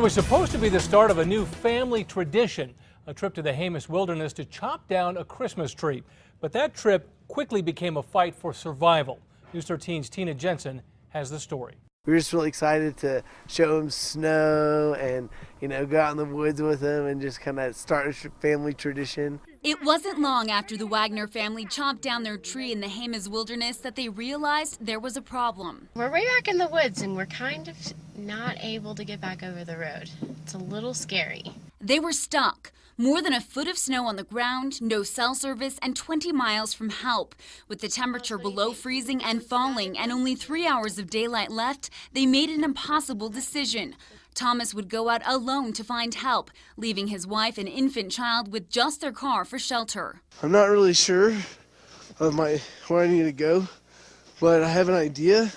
was supposed to be the start of a new family tradition, a trip to the Jemez wilderness to chop down a Christmas tree. But that trip quickly became a fight for survival. News 13's Jensen has the story. We were just really excited to show him snow and, go out in the woods with him and just kind of start a family tradition. It wasn't long after the Wagner family chopped down their tree in the Jemez wilderness that they realized there was a problem. We're way back in the woods and we're kind of not able to get back over the road. It's a little scary. They were stuck. More than a foot of snow on the ground, no cell service, and 20 miles from help. With the temperature below freezing and falling and only 3 hours of daylight left, they made an impossible decision. Thomas would go out alone to find help, leaving his wife and infant child with just their car for shelter. I'm not really sure of where I need to go, but I have an idea,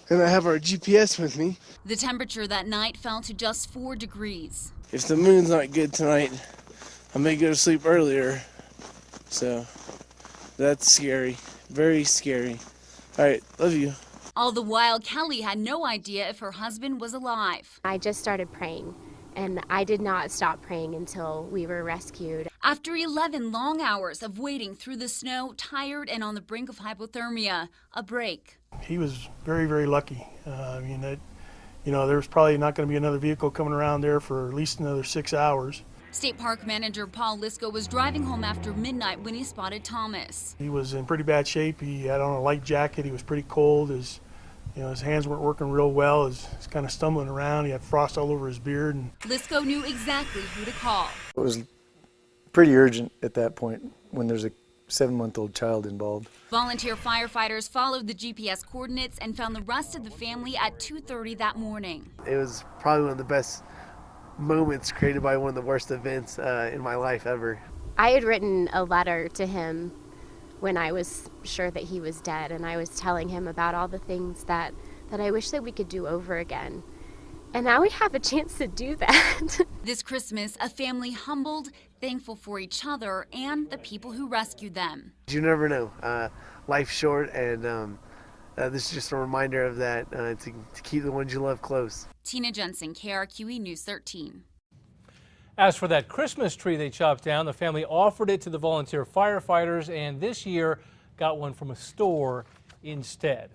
and I have our GPS with me. The temperature that night fell to just 4 degrees. If the moon's not good tonight, I may go to sleep earlier, so that's scary, very scary. All right, love you. All the while, Kelly had no idea if her husband was alive. I just started praying, and I did not stop praying until we were rescued. After 11 long hours of waiting through the snow, tired and on the brink of hypothermia, a break. He was very, very lucky. There's probably not going to be another vehicle coming around there for at least another 6 hours. State Park Manager Paul Lisco was driving home after midnight when he spotted Thomas. He was in pretty bad shape. He had on a light jacket. He was pretty cold. His hands weren't working real well. He's kind of stumbling around. He had frost all over his beard. Lisco knew exactly who to call. It was pretty urgent at that point when there's a 7-month-old child involved. Volunteer firefighters followed the GPS coordinates and found the rest of the family at 2:30 that morning. It was probably one of the best moments created by one of the worst events in my life ever. I had written a letter to him when I was sure that he was dead, and I was telling him about all the things that I wish that we could do over again. And now we have a chance to do that. This Christmas, a family humbled, thankful for each other and the people who rescued them. You never know. Life's short, and this is just a reminder of that, to keep the ones you love close. Jensen, KRQE News 13. As for that Christmas tree they chopped down, the family offered it to the volunteer firefighters and this year got one from a store instead.